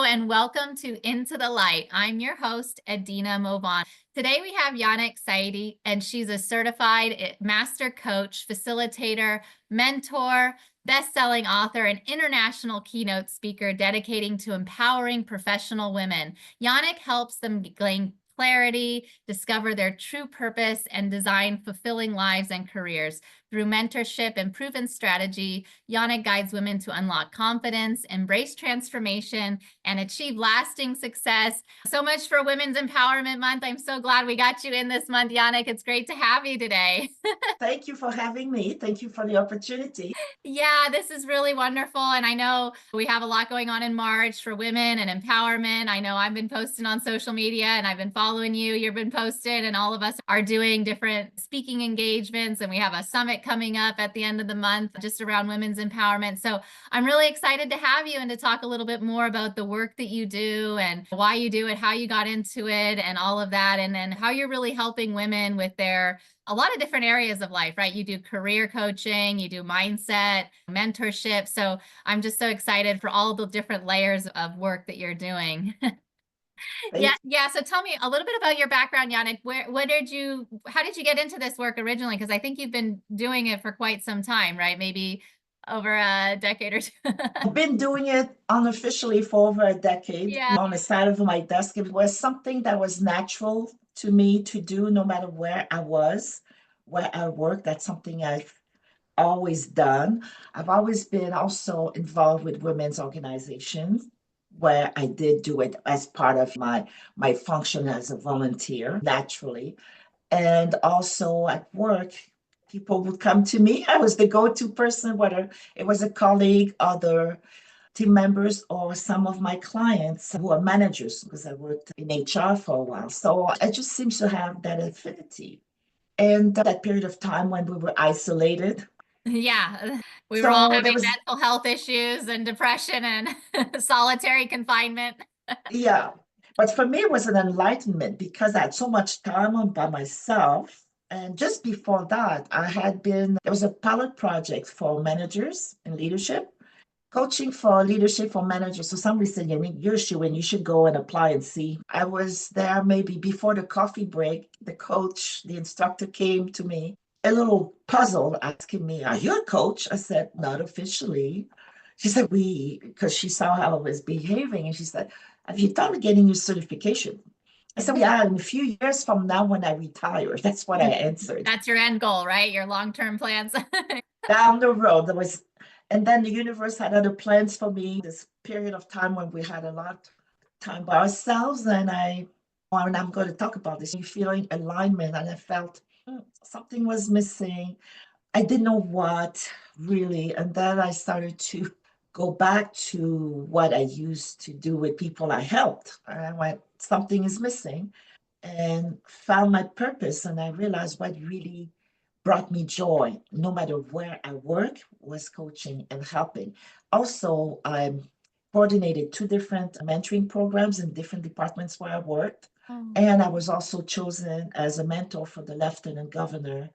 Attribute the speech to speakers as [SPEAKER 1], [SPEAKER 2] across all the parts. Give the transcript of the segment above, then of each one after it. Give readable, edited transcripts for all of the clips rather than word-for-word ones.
[SPEAKER 1] and welcome to Into the Light. I'm your host, Edina Mauvana. Today we have Yanick Seide, and she's a certified master coach, facilitator, mentor, best-selling author, and international keynote speaker dedicating to empowering professional women. Yanick helps them gain clarity, discover their true purpose, and design fulfilling lives and careers. Through mentorship and proven strategy, Yanick guides women to unlock confidence, embrace transformation, and achieve lasting success. So much for Women's Empowerment Month. I'm so glad we got you in this month, Yanick. It's great to have you today.
[SPEAKER 2] Thank you for having me. Thank you for the opportunity.
[SPEAKER 1] Yeah, this is really wonderful. And I know we have a lot going on in March for women and empowerment. I know I've been posting on social media and I've been following you. You've been posting, and all of us are doing different speaking engagements. And we have a summit coming up at the end of the month just around women's empowerment. So I'm really excited to have you and to talk a little bit more about the work that you do and why you do it, how you got into it, and all of that. And then how you're really helping women with a lot of different areas of life, right? You do career coaching, you do mindset, mentorship. So I'm just so excited for all the different layers of work that you're doing. Yeah. So tell me a little bit about your background, Yanick. How did you get into this work originally? Because I think you've been doing it for quite some time, right? Maybe over a decade or two.
[SPEAKER 2] I've been doing it unofficially for over a decade.
[SPEAKER 1] Yeah.
[SPEAKER 2] On the side of my desk, it was something that was natural to me to do no matter where I was, where I worked. That's something I've always done. I've always been also involved with women's organizations where I did do it as part of my function as a volunteer naturally. And also at work, people would come to me. I was the go-to person, whether it was a colleague, other team members, or some of my clients who are managers, because I worked in HR for a while. So I just seem to have that affinity. And that period of time when we were isolated.
[SPEAKER 1] Yeah. We were all
[SPEAKER 2] So there
[SPEAKER 1] having
[SPEAKER 2] was,
[SPEAKER 1] mental health issues and depression and solitary confinement.
[SPEAKER 2] yeah. But for me, it was an enlightenment because I had so much time on by myself. And just before that, there was a pilot project for managers and leadership, coaching for leadership for managers. So somebody said, yeah, you should go and apply and see. I was there maybe before the coffee break. The instructor came to me, a little puzzled, asking me, are you a coach? I said, not officially. She said, because she saw how I was behaving. And she said, have you thought of getting your certification? I said, yeah, in a few years from now when I retire. That's what I answered.
[SPEAKER 1] That's your end goal, right? Your long-term plans.
[SPEAKER 2] Down the road, and then the universe had other plans for me. This period of time when we had a lot of time by ourselves, and I'm going to talk about this, feeling alignment, and I felt something was missing. I didn't know what really, and then I started to go back to what I used to do with people I helped. And I went, something is missing, and found my purpose. And I realized what really brought me joy, no matter where I work, was coaching and helping. Also, I coordinated 2 different mentoring programs in different departments where I worked. And I was also chosen as a mentor for the Lieutenant Governor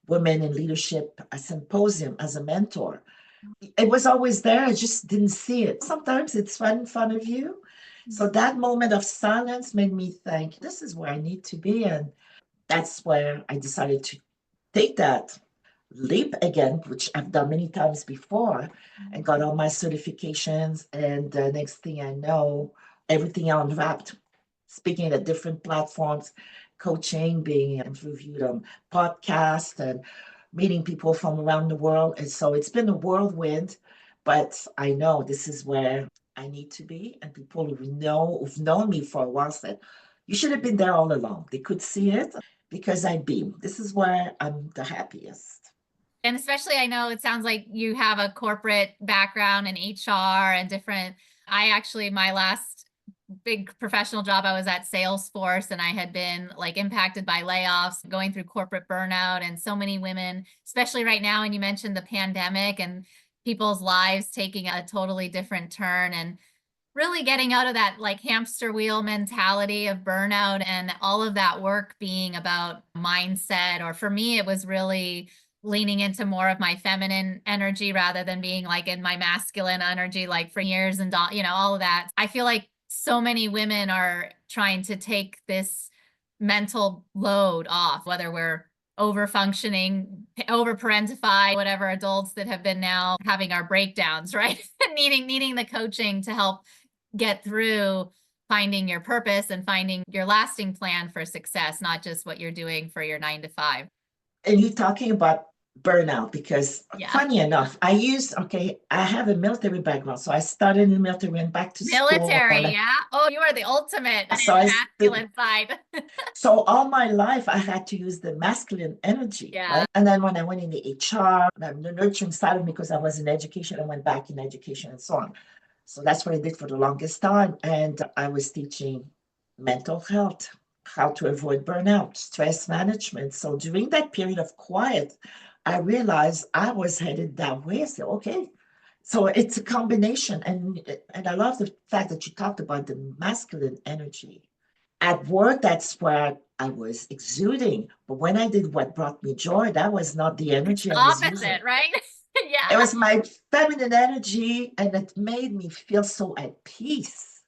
[SPEAKER 2] Women in Leadership Symposium as a mentor. It was always there. I just didn't see it. Sometimes it's right in front of you. So that moment of silence made me think, this is where I need to be. And that's where I decided to take that leap again, which I've done many times before, and got all my certifications. And the next thing I know, everything unwrapped, speaking at different platforms, coaching, being interviewed on podcasts, and meeting people from around the world. And so it's been a whirlwind, but I know this is where I need to be. And people who've known me for a while said, you should have been there all along. They could see it because I beam. This is where I'm the happiest.
[SPEAKER 1] And especially, I know it sounds like you have a corporate background in HR and my last big professional job, I was at Salesforce, and I had been impacted by layoffs, going through corporate burnout, and so many women, especially right now. And you mentioned the pandemic and people's lives taking a totally different turn, and really getting out of that hamster wheel mentality of burnout, and all of that work being about mindset. Or for me, it was really leaning into more of my feminine energy rather than being in my masculine energy, for years, and all of that. I feel like so many women are trying to take this mental load off, whether we're over functioning, over parentified, whatever, adults that have been now having our breakdowns, right? needing the coaching to help get through finding your purpose and finding your lasting plan for success, not just what you're doing for your 9 to 5.
[SPEAKER 2] And you're talking about burnout because
[SPEAKER 1] Yeah.
[SPEAKER 2] funny enough, I have a military background. So I started in the military, went back to school.
[SPEAKER 1] Military, yeah. Oh, you are the ultimate
[SPEAKER 2] So I
[SPEAKER 1] masculine side.
[SPEAKER 2] So all my life, I had to use the masculine energy,
[SPEAKER 1] Yeah.
[SPEAKER 2] right? And then when I went in the HR, the nurturing side of me, because I was in education, I went back in education and so on. So that's what I did for the longest time. And I was teaching mental health, how to avoid burnout, stress management. So during that period of quiet, I realized I was headed that way. I said, okay. So it's a combination. And I love the fact that you talked about the masculine energy. At work, that's where I was exuding. But when I did what brought me joy, that was not the energy I was using.
[SPEAKER 1] Opposite, right? Yeah.
[SPEAKER 2] It was my feminine energy, and it made me feel so at peace.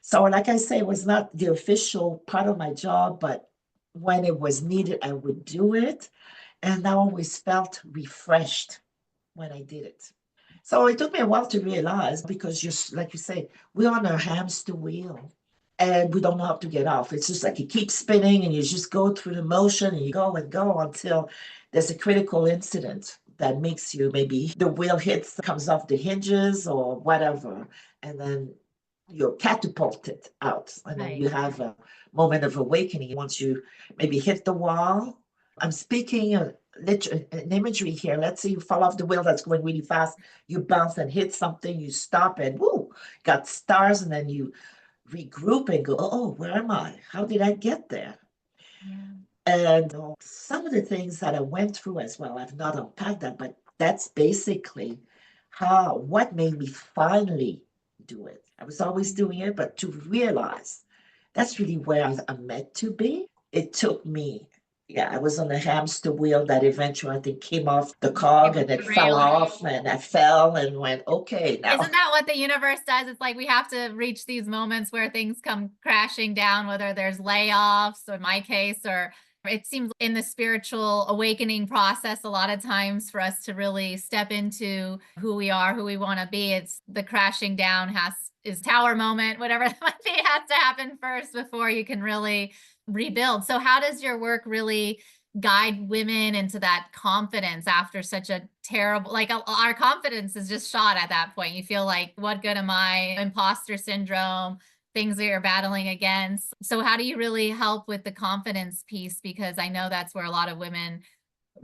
[SPEAKER 2] So, like I say, it was not the official part of my job, but when it was needed, I would do it. And I always felt refreshed when I did it. So it took me a while to realize because you're, like you say, we're on a hamster wheel and we don't know how to get off. It's just like you keep spinning and you just go through the motion and you go and go until there's a critical incident that makes you maybe the wheel hits, comes off the hinges or whatever. And then you're catapulted out. And then you have a moment of awakening once you maybe hit the wall. I'm speaking an imagery here. Let's say you fall off the wheel that's going really fast. You bounce and hit something, you stop and woo, got stars, and then you regroup and go, oh, where am I? How did I get there?
[SPEAKER 1] Yeah.
[SPEAKER 2] And some of the things that I went through as well, I've not unpacked that, but that's basically what made me finally do it. I was always doing it, but to realize that's really where I'm meant to be. It took me, I was on a hamster wheel that eventually I think came off the cog and it fell off and I fell and went, okay, now.
[SPEAKER 1] Isn't that what the universe does? It's like we have to reach these moments where things come crashing down, whether there's layoffs, or in my case, or it seems in the spiritual awakening process, a lot of times for us to really step into who we are, who we want to be, it's the crashing down is tower moment, whatever that might be, has to happen first before you can really rebuild. So how does your work really guide women into that confidence after such a terrible, like our confidence is just shot at that point? You feel like, what good am I? Imposter syndrome, things that you're battling against. So how do you really help with the confidence piece? Because I know that's where a lot of women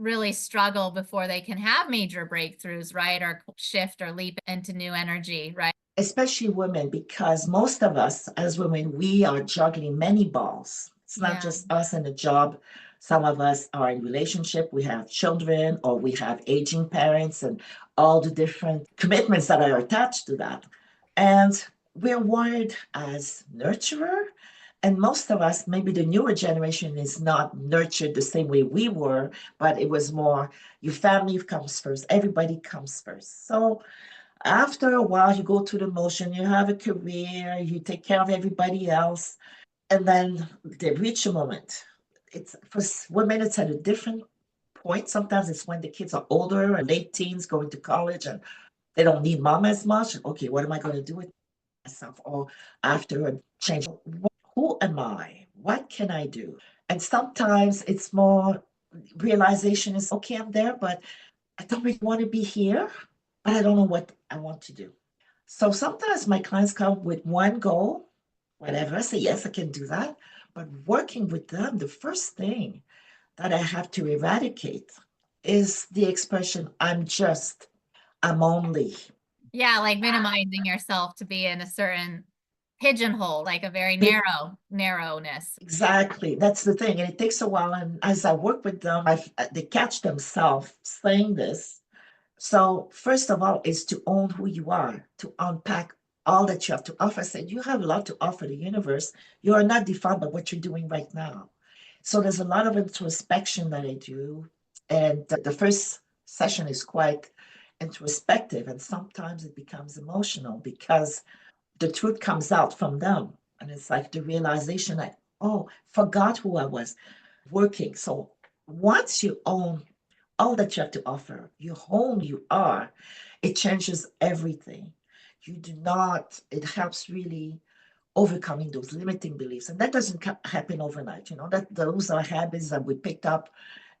[SPEAKER 1] really struggle before they can have major breakthroughs, right? Or shift or leap into new energy, right?
[SPEAKER 2] Especially women, because most of us as women, we are juggling many balls. It's not just us in a job. Some of us are in relationship, we have children, or we have aging parents and all the different commitments that are attached to that. And we're wired as nurturer. And most of us, maybe the newer generation is not nurtured the same way we were, but it was more your family comes first, everybody comes first. So after a while, you go through the motion, you have a career, you take care of everybody else, and then they reach a moment. It's for women, it's at a different point. Sometimes it's when the kids are older and late teens going to college and they don't need mom as much. Okay, what am I going to do with myself? Or after a change, who am I? What can I do? And sometimes it's more realization is okay, I'm there, but I don't really want to be here, but I don't know what I want to do. So sometimes my clients come with one goal, whatever. I say, yes, I can do that. But working with them, the first thing that I have to eradicate is the expression, I'm only.
[SPEAKER 1] Yeah, like minimizing yourself to be in a certain pigeonhole, like a very narrowness.
[SPEAKER 2] Exactly. That's the thing. And it takes a while. And as I work with them, they catch themselves saying this. So first of all is to own who you are, to unpack all that you have to offer. I said, you have a lot to offer the universe. You are not defined by what you're doing right now. So there's a lot of introspection that I do. And the first session is quite introspective. And sometimes it becomes emotional because the truth comes out from them. And it's like the realization that, oh, forgot who I was working. So once you own all that you have to offer, you own who you are, it changes everything. You do not, it helps really overcoming those limiting beliefs. And that doesn't happen overnight, that those are habits that we picked up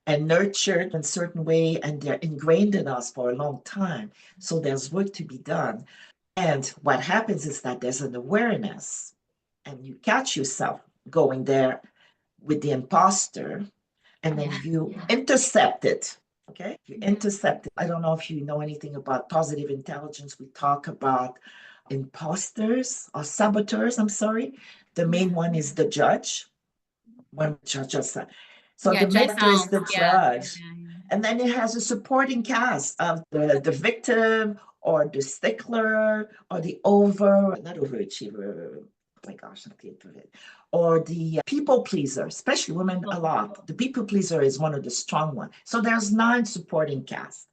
[SPEAKER 2] and nurtured in a certain way, and they're ingrained in us for a long time. So there's work to be done. And what happens is that there's an awareness, and you catch yourself going there with the imposter, and then you intercept it. Okay, you intercept it. I don't know if you know anything about positive intelligence. We talk about imposters or saboteurs. I'm sorry. The main one is the judge. One judge. So the mentor is the judge. And then it has a supporting cast of the victim or the stickler or the not overachiever. Oh my gosh, I can't do it. Or the people pleaser, especially women a lot. The people pleaser is one of the strong ones. So there's 9 supporting cast.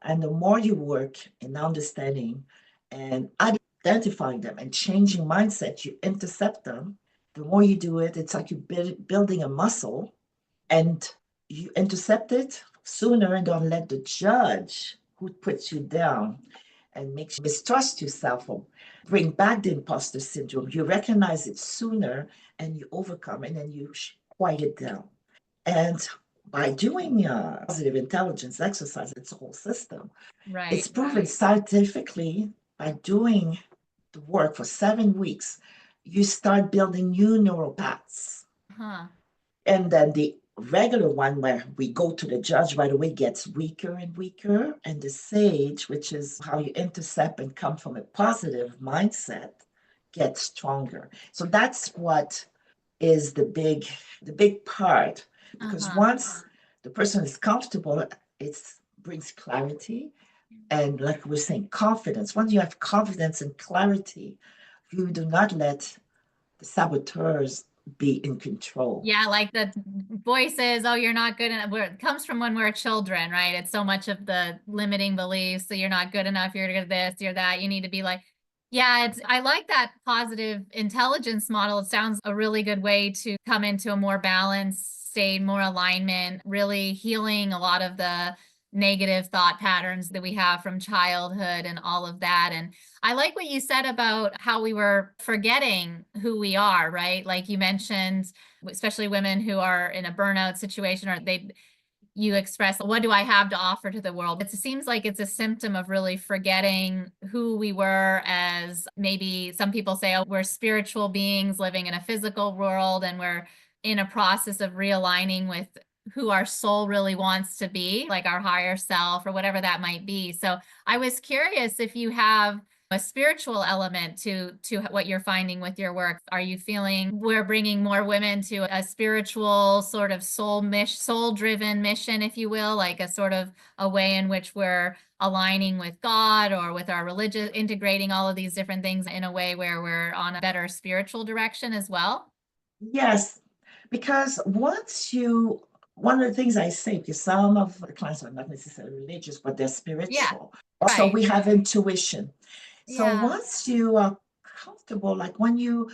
[SPEAKER 2] And the more you work in understanding and identifying them and changing mindset, you intercept them. The more you do it, it's like you're building a muscle, and you intercept it sooner and don't let the judge who puts you down and makes you mistrust yourself or bring back the imposter syndrome. You recognize it sooner and you overcome, and then you quiet it down. And by doing positive intelligence exercise, it's a whole system.
[SPEAKER 1] Right.
[SPEAKER 2] It's proven scientifically, by doing the work for 7 weeks, you start building new neural paths. And then the regular one where we go to the judge right away gets weaker and weaker. And the sage, which is how you intercept and come from a positive mindset, gets stronger. So that's what is the big part. Because once the person is comfortable, it brings clarity. And like we're saying, confidence. Once you have confidence and clarity, you do not let the saboteurs be in control.
[SPEAKER 1] Yeah, like the voices, oh, you're not good enough. It comes from when we're children, right? It's so much of the limiting beliefs. So you're not good enough, you're good at this, you're that. You need to be like, yeah, I like that positive intelligence model. It sounds a really good way to come into a more balanced state, more alignment, really healing a lot of the negative thought patterns that we have from childhood and all of that. And I like what you said about how we were forgetting who we are, right? Like you mentioned, especially women who are in a burnout situation, or you express, what do I have to offer to the world? It seems like it's a symptom of really forgetting who we were, as maybe some people say, oh, we're spiritual beings living in a physical world, and we're in a process of realigning with who our soul really wants to be, like our higher self or whatever that might be. So I was curious if you have a spiritual element to what you're finding with your work. Are you feeling we're bringing more women to a spiritual sort of soul-driven mission, if you will, like a sort of a way in which we're aligning with God or with our religion, integrating all of these different things in a way where we're on a better spiritual direction as well?
[SPEAKER 2] Yes, because one of the things I say, because some of the clients are not necessarily religious, but they're spiritual. Also, we have intuition. So once you are comfortable, like when you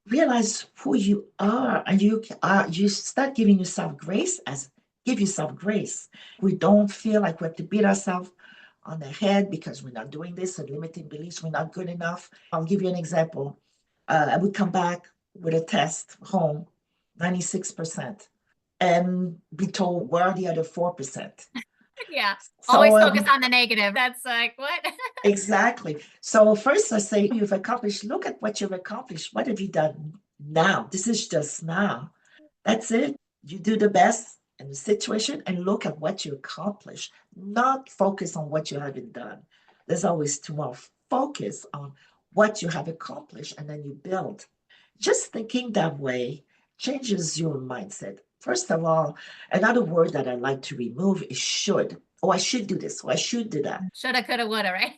[SPEAKER 2] realize who you are, and you start giving yourself grace, give yourself grace. We don't feel like we have to beat ourselves on the head because we're not doing this, and limiting beliefs, we're not good enough. I'll give you an example. I would come back with a test home, 96%, and be told, where are the other 4%?
[SPEAKER 1] Yeah.
[SPEAKER 2] So,
[SPEAKER 1] always focus on the negative. That's like, what?
[SPEAKER 2] Exactly. So first I say, you've accomplished, look at what you've accomplished. What have you done now? This is just now. That's it. You do the best in the situation and look at what you accomplished, not focus on what you haven't done. There's always too much focus on what you have accomplished, and then you build. Just thinking that way changes your mindset. First of all, another word that I like to remove is should. Oh, I should do this. Oh, I should do that.
[SPEAKER 1] Shoulda, coulda, woulda, right?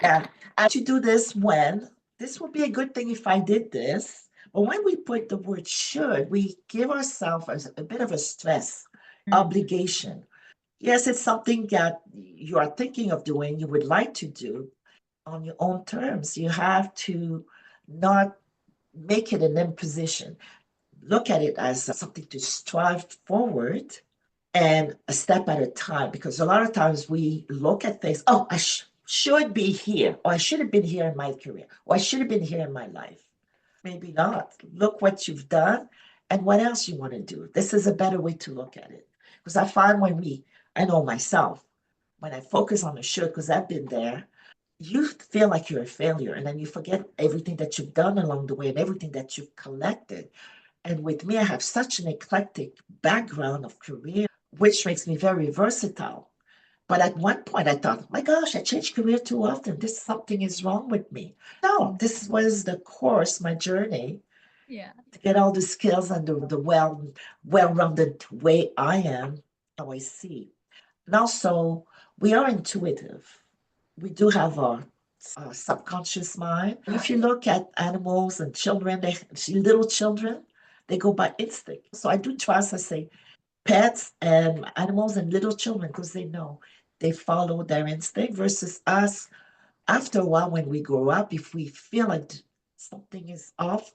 [SPEAKER 2] Yeah, I should do this when this would be a good thing if I did this. But when we put the word should, we give ourselves a bit of a stress, obligation. Yes, it's something that you are thinking of doing, you would like to do on your own terms. You have to not make it an imposition. Look at it as something to strive forward and a step at a time. Because a lot of times we look at things, oh, I should be here, or I should have been here in my career, or I should have been here in my life. Maybe not. Look what you've done and what else you want to do. This is a better way to look at it. Because I find I know myself, when I focus on the should, because I've been there, you feel like you're a failure, and then you forget everything that you've done along the way and everything that you've collected. And with me, I have such an eclectic background of career, which makes me very versatile. But at one point, I thought, my gosh, I changed career too often. Something is wrong with me. No, this was the course, my journey,
[SPEAKER 1] Yeah.
[SPEAKER 2] to get all the skills and the well-rounded way I am, how I see. And also, we are intuitive. We do have a subconscious mind. If you look at animals and children, little children, they go by instinct. So I do trust, I say, pets and animals and little children, because they know they follow their instinct versus us. After a while, when we grow up, if we feel like something is off,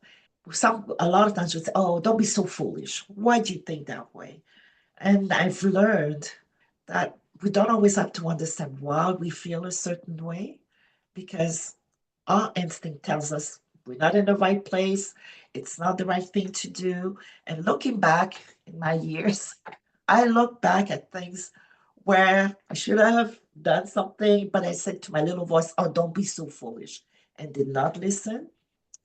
[SPEAKER 2] a lot of times we say, oh, don't be so foolish. Why do you think that way? And I've learned that we don't always have to understand why we feel a certain way, because our instinct tells us we're not in the right place, it's not the right thing to do. And looking back in my years, I look back at things where I should have done something, but I said to my little voice, oh, don't be so foolish, and did not listen.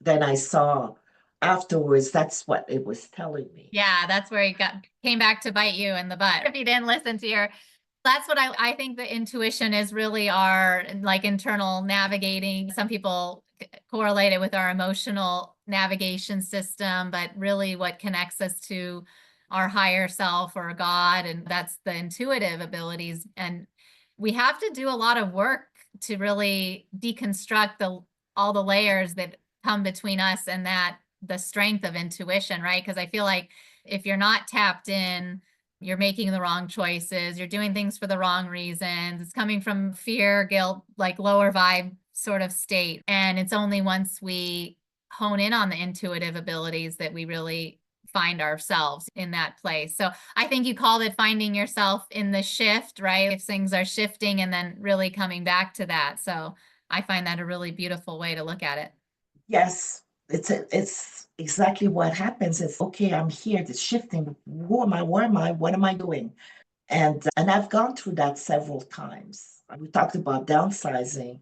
[SPEAKER 2] Then I saw afterwards that's what it was telling me.
[SPEAKER 1] Yeah, that's where it came back to bite you in the butt. If you didn't listen to that's what I think the intuition is really our like internal navigating. Some people correlate it with our emotional navigation system, but really what connects us to our higher self or God, and that's the intuitive abilities. And we have to do a lot of work to really deconstruct all the layers that come between us and the strength of intuition, right? Because I feel like if you're not tapped in, you're making the wrong choices, you're doing things for the wrong reasons, it's coming from fear, guilt, like lower vibe sort of state. And it's only once we hone in on the intuitive abilities that we really find ourselves in that place. So I think you called it finding yourself in the shift, right? If things are shifting and then really coming back to that. So I find that a really beautiful way to look at it.
[SPEAKER 2] Yes, it's exactly what happens. It's okay, I'm here, it's shifting. Who am I? Where am I? What am I doing? And I've gone through that several times. We talked about downsizing.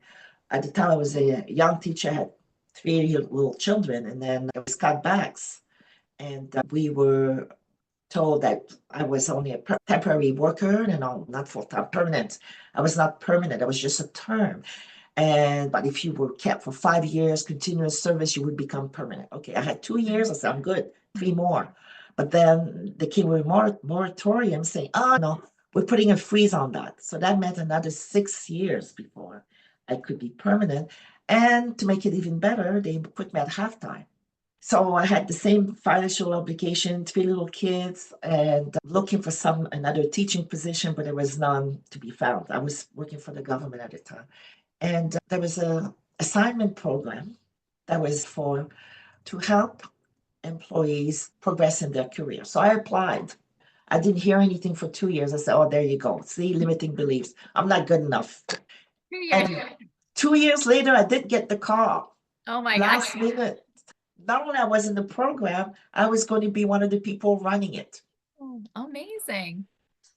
[SPEAKER 2] At the time, I was a young teacher, I had 3 little children, and then I was cut backs. And we were told that I was only a temporary worker and not full-time permanent. I was not permanent, I was just a term. But if you were kept for 5 years, continuous service, you would become permanent. Okay, I had 2 years, I said, I'm good, 3 more. But then they came with a moratorium saying, oh, no, we're putting a freeze on that. So that meant another 6 years before I could be permanent. And to make it even better, they put me at halftime. So I had the same financial obligation, 3 little kids, and looking for another teaching position, but there was none to be found. I was working for the government at the time. And there was a assignment program that was to help employees progress in their career. So I applied. I didn't hear anything for 2 years. I said, oh, there you go. See, limiting beliefs. I'm not good enough. And 2 years later, I did get the call.
[SPEAKER 1] Oh my
[SPEAKER 2] Last
[SPEAKER 1] gosh.
[SPEAKER 2] minute. Not only I was in the program, I was going to be one of the people running it.
[SPEAKER 1] Oh, amazing.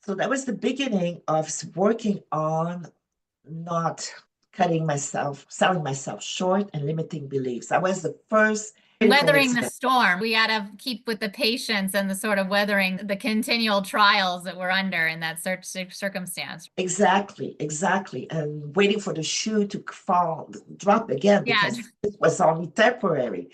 [SPEAKER 2] So that was the beginning of working on not selling myself short and limiting beliefs. I was the first
[SPEAKER 1] Weathering the storm. We got to keep with the patience and the sort of weathering the continual trials that we're under in that circumstance.
[SPEAKER 2] Exactly. And waiting for the shoe to drop again, because it was only temporary.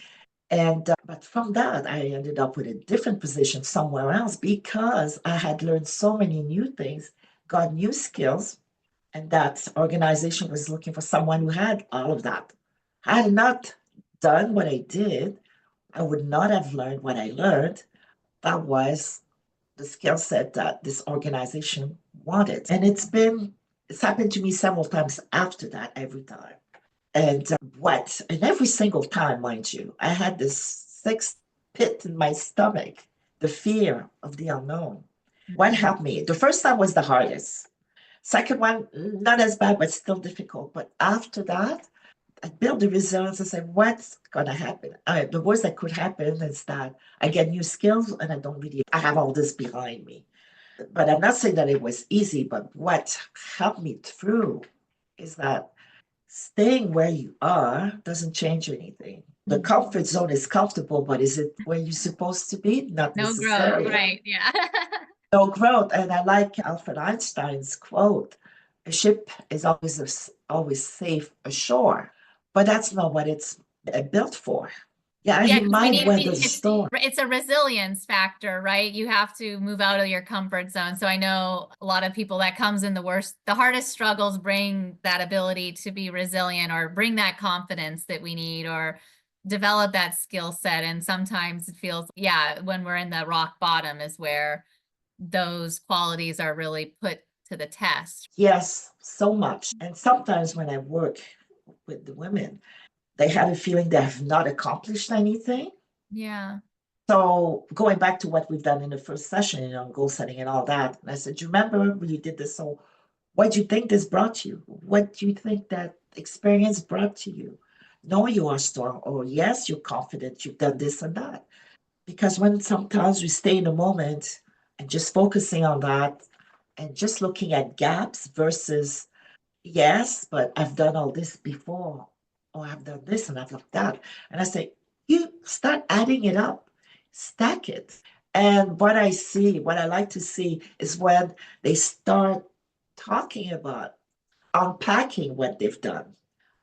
[SPEAKER 2] And but from that, I ended up with a different position somewhere else, because I had learned so many new things, got new skills, and that organization was looking for someone who had all of that. I had not done what I did, I would not have learned what I learned. That was the skill set that this organization wanted. And it's happened to me several times after that, every time. And and every single time, mind you, I had this sixth pit in my stomach, the fear of the unknown. What helped me? The first time was the hardest. Second one, not as bad, but still difficult. But after that, I built the resilience and said, what's going to happen? The worst that could happen is that I get new skills and I have all this behind me. But I'm not saying that it was easy, but what helped me through is that staying where you are doesn't change anything. The comfort zone is comfortable, but is it where you're supposed to be? Not
[SPEAKER 1] No
[SPEAKER 2] necessarily.
[SPEAKER 1] growth, right? Yeah.
[SPEAKER 2] No growth. And I like Alfred Einstein's quote: "A ship is always safe ashore," but that's not what it's built for. Yeah,
[SPEAKER 1] Yeah,
[SPEAKER 2] he
[SPEAKER 1] because we
[SPEAKER 2] might
[SPEAKER 1] need
[SPEAKER 2] weather the storm.
[SPEAKER 1] it's a resilience factor, right? You have to move out of your comfort zone. So I know a lot of people that comes in the hardest struggles bring that ability to be resilient or bring that confidence that we need or develop that skill set. And sometimes it feels, yeah, when we're in the rock bottom is where those qualities are really put to the test.
[SPEAKER 2] Yes, so much. And sometimes when I work with the women, they have a feeling they have not accomplished anything.
[SPEAKER 1] Yeah.
[SPEAKER 2] So going back to what we've done in the first session, goal setting and all that, and I said, "Do you remember when you did this? So what do you think this brought you? What do you think that experience brought to you? No, you are strong. Or yes, you're confident. You've done this and that." Because when sometimes we stay in the moment and just focusing on that and just looking at gaps versus, yes, but I've done all this before, or I've done this and I've done that. And I say, you start adding it up, stack it. And what I like to see is when they start talking about unpacking what they've done.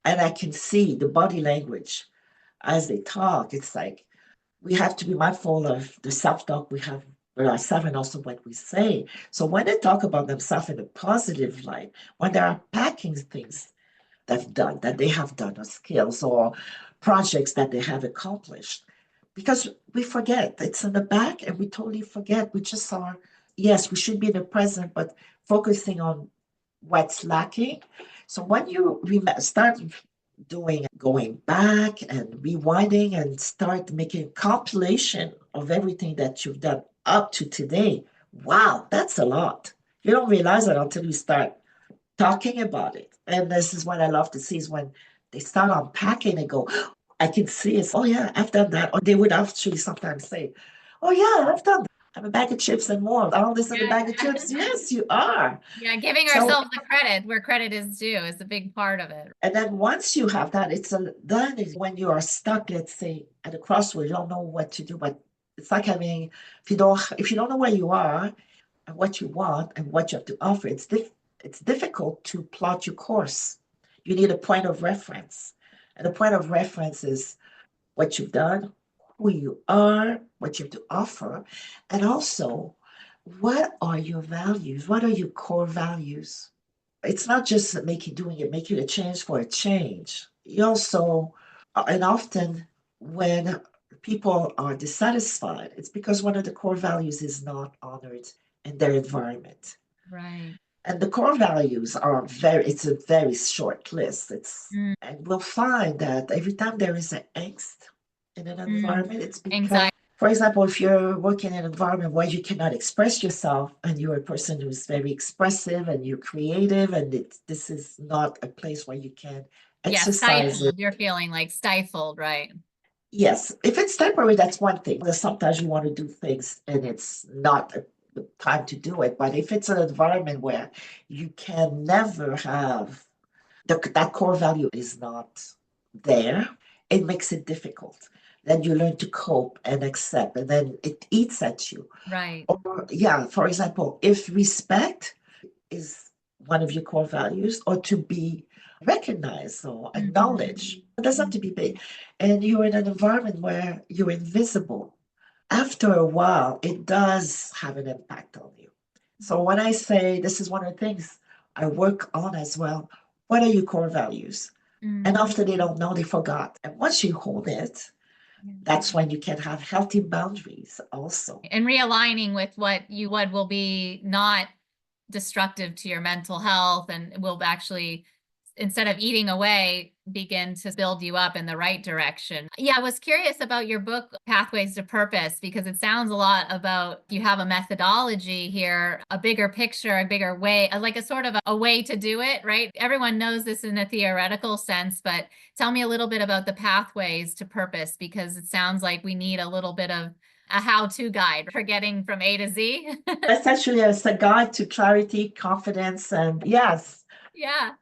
[SPEAKER 2] And I can see the body language as they talk. It's like we have to be mindful of the self-talk we have with ourselves and also what we say. So when they talk about themselves in a positive light, when they are packing things that they have done, or skills or projects that they have accomplished, because we forget it's in the back and we totally forget. We just are, yes, we should be in the present, but focusing on what's lacking. So when you start going back and rewinding and start making a compilation of everything that you've done up to today, wow, that's a lot. You don't realize it until you start talking about it. And this is what I love to see is when they start unpacking and go, I can see it. Oh yeah, I've done that. Or they would actually sometimes say, oh yeah, I've done that. I'm a bag of chips and more. All this in a bag of chips. Yes, you are.
[SPEAKER 1] Yeah, giving
[SPEAKER 2] So,
[SPEAKER 1] ourselves the credit where credit is due is a big part of it.
[SPEAKER 2] and then once you have that, then is when you are stuck, let's say, at a crossroads, you don't know what to do. But it's like having, if you don't know where you are and what you want and what you have to offer, it's difficult to plot your course. You need a point of reference. And the point of reference is what you've done, who you are, what you have to offer, and also what are your values? What are your core values? It's not just making a change for a change. You also, and often when people are dissatisfied, it's because one of the core values is not honored in their environment.
[SPEAKER 1] Right.
[SPEAKER 2] And the core values it's a very short list. And we'll find that every time there is an angst in an environment, it's because,
[SPEAKER 1] Anxiety.
[SPEAKER 2] for example, if you're working in an environment where you cannot express yourself and you're a person who's very expressive and you're creative, and this is not a place where you can exercise it.
[SPEAKER 1] Stifled. You're feeling like stifled, right?
[SPEAKER 2] Yes, if it's temporary, that's one thing. Sometimes you want to do things and it's not the time to do it. But if it's an environment where you can never have that core value is not there, it makes it difficult. Then you learn to cope and accept, and then it eats at you.
[SPEAKER 1] Right.
[SPEAKER 2] Or, yeah, for example, if respect is one of your core values, or to be recognized or acknowledged, it doesn't have to be big, and you're in an environment where you're invisible, after a while, it does have an impact on you. So when I say this is one of the things I work on as well, what are your core values? And after they don't know, they forgot. And once you hold it, that's when you can have healthy boundaries also.
[SPEAKER 1] And realigning with what will be not destructive to your mental health and will actually instead of eating away, begin to build you up in the right direction. Yeah, I was curious about your book, Pathways to Purpose, because it sounds a lot about you have a methodology here, a bigger picture, a bigger way, like a sort of a way to do it, right? Everyone knows this in a theoretical sense, but tell me a little bit about the pathways to purpose, because it sounds like we need a little bit of a how-to guide for getting from A to Z.
[SPEAKER 2] Essentially, it's a guide to clarity, confidence, and yes.
[SPEAKER 1] Yeah.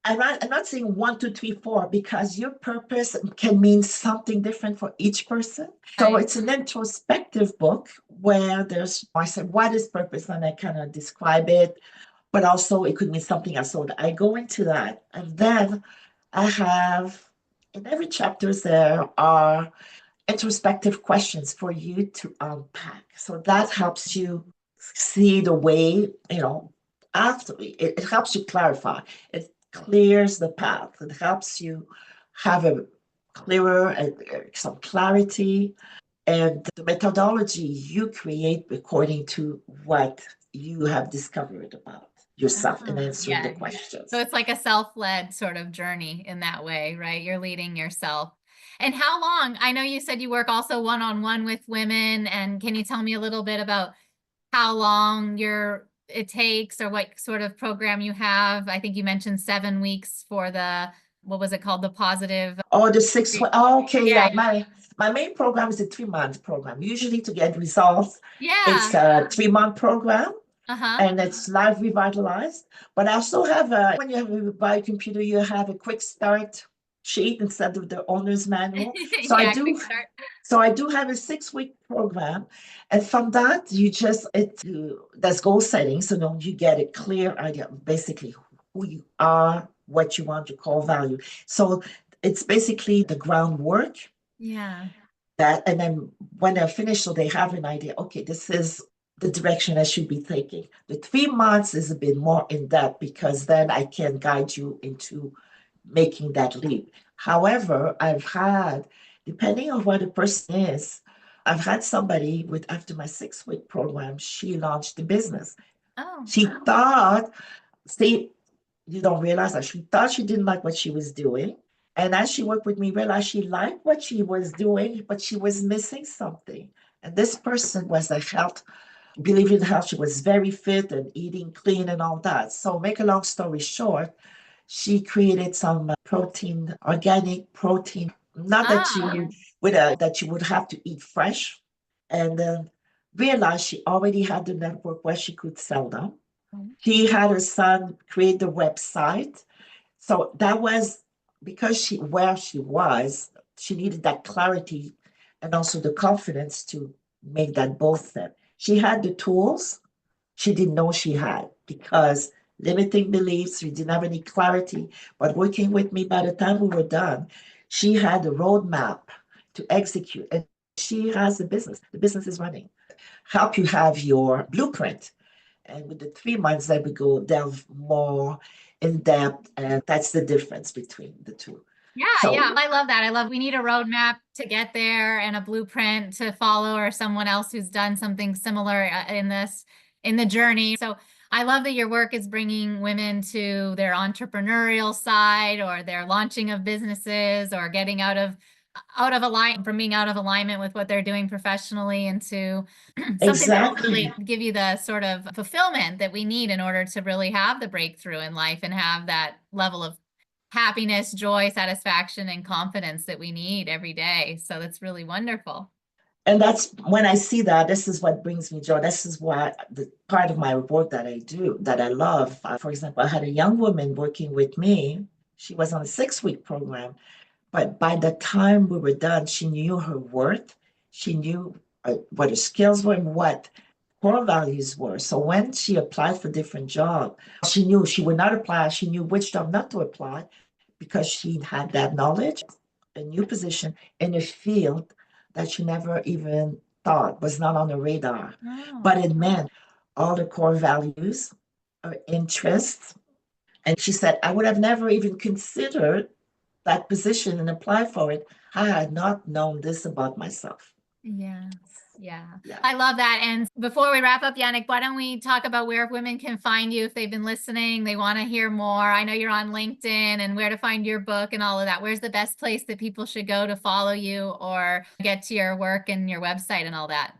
[SPEAKER 2] I'm not saying 1, 2, 3, 4 because your purpose can mean something different for each person. So
[SPEAKER 1] Right.
[SPEAKER 2] it's an introspective book where I said, what is purpose? And I kind of describe it, but also it could mean something else. So I go into that. And then I have, in every chapter, there are introspective questions for you to unpack. So that helps you see the way, after it helps you clarify. It clears the path. It helps you have a clearer some clarity, and the methodology you create according to what you have discovered about yourself and answering the
[SPEAKER 1] Yeah.
[SPEAKER 2] questions.
[SPEAKER 1] So it's like a self-led sort of journey in that way, right? You're leading yourself. And how long? I know you said you work also one-on-one with women. And can you tell me a little bit about how long it takes, or what sort of program you have? I think you mentioned 7 weeks for what was it called? The positive.
[SPEAKER 2] Oh, the 6 week. Oh, okay,
[SPEAKER 1] Yeah.
[SPEAKER 2] yeah. My main program is a 3 month program. Usually to get results, it's
[SPEAKER 1] Yeah.
[SPEAKER 2] a 3 month program
[SPEAKER 1] Uh-huh.
[SPEAKER 2] and it's live revitalized. But I also have when you have a biocomputer, you have a quick start sheet instead of the owner's manual. So I
[SPEAKER 1] Yeah,
[SPEAKER 2] do.
[SPEAKER 1] quick start.
[SPEAKER 2] So I do have a 6 week program, and from that there's goal setting. So now you get a clear idea of basically who you are, what you want, your core value. So it's basically the groundwork
[SPEAKER 1] Yeah.
[SPEAKER 2] and then when they're finished, so they have an idea. Okay, this is the direction I should be taking. The 3 months is a bit more in depth because then I can guide you into making that leap. However, depending on where the person is, I've had somebody after my 6 week program, she launched a business.
[SPEAKER 1] Oh.
[SPEAKER 2] She thought, see, you don't realize that she thought she didn't like what she was doing. And as she worked with me, realized she liked what she was doing, but she was missing something. And this person was believed in health. She was very fit and eating clean and all that. So make a long story short, she created some organic protein, not that
[SPEAKER 1] Ah.
[SPEAKER 2] that you would have to eat fresh, and then realized she already had the network where she could sell them. She had her son create the website. So that was because where she was, she needed that clarity and also the confidence to make that bold step. She had the tools she didn't know she had because limiting beliefs, she didn't have any clarity. But working with me, by the time we were done, she had a roadmap to execute. And she has the business. The business is running. Help you have your blueprint. And with the 3 months, then we go delve more in depth. And that's the difference between the two.
[SPEAKER 1] Yeah,
[SPEAKER 2] So,
[SPEAKER 1] yeah. I love that. We need a roadmap to get there and a blueprint to follow, or someone else who's done something similar in the journey. So I love that your work is bringing women to their entrepreneurial side, or their launching of businesses, or getting out of alignment with what they're doing professionally into something that will really give you the sort of fulfillment that we need in order to really have the breakthrough in life and have that level of happiness, joy, satisfaction, and confidence that we need every day. So that's really wonderful.
[SPEAKER 2] And that's when I see that, this is what brings me joy. This is why the part of my work that I do, that I love. For example, I had a young woman working with me. She was on a 6 week program, but by the time we were done, she knew her worth. She knew what her skills were and what core values were. So when she applied for different jobs, she knew she would not apply. She knew which job not to apply because she had that knowledge, a new position in a field that she never even thought was not on the radar.
[SPEAKER 1] Oh.
[SPEAKER 2] But it meant all the core values, her interests. And she said, I would have never even considered that position and applied for it had I not known this about myself.
[SPEAKER 1] Yeah. Yeah.
[SPEAKER 2] Yeah.
[SPEAKER 1] I love that. And before we wrap up, Yanick, why don't we talk about where women can find you if they've been listening, they want to hear more. I know you're on LinkedIn, and where to find your book and all of that. Where's the best place that people should go to follow you or get to your work and your website and all that?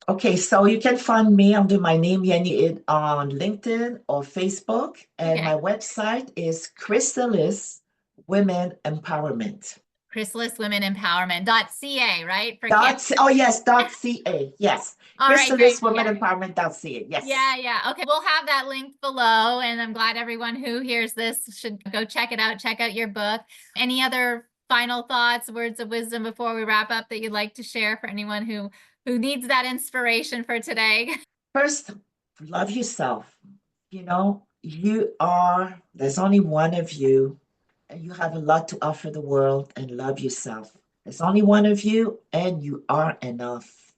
[SPEAKER 2] Okay, so you can find me under my name, Yanick, on LinkedIn or Facebook. And
[SPEAKER 1] Okay.
[SPEAKER 2] my website is Chrysalis Women Empowerment.
[SPEAKER 1] Chrysalis Women Empowerment.ca, right? For
[SPEAKER 2] Oh yes, .ca. Yes.
[SPEAKER 1] all right, great.
[SPEAKER 2] Chrysalis Women
[SPEAKER 1] Yeah.
[SPEAKER 2] Empowerment.ca. Yes.
[SPEAKER 1] Yeah, yeah. Okay, we'll have that linked below, and I'm glad everyone who hears this should go check it out, check out your book. Any other final thoughts, words of wisdom before we wrap up that you'd like to share for anyone who needs that inspiration for today?
[SPEAKER 2] First, love yourself. There's only one of you, and you have a lot to offer the world, and love yourself. There's only one of you, and you are enough.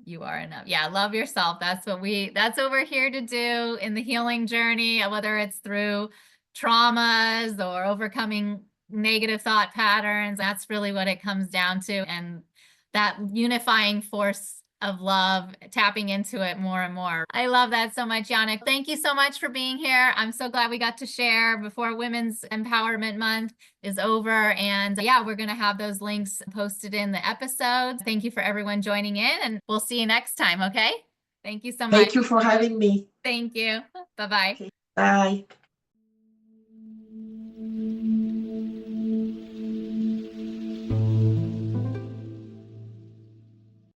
[SPEAKER 1] You are enough. Yeah, love yourself. That's what we're here to do in the healing journey, whether it's through traumas or overcoming negative thought patterns. That's really what it comes down to. And that unifying force of love, tapping into it more and more. I love that so much, Yanick. Thank you so much for being here. I'm so glad we got to share before Women's Empowerment Month is over. And yeah, we're going to have those links posted in the episodes. Thank you for everyone joining in, and we'll see you next time. Okay. Thank you so much.
[SPEAKER 2] Thank you for having me.
[SPEAKER 1] Thank you. Bye-bye.
[SPEAKER 2] Okay, bye.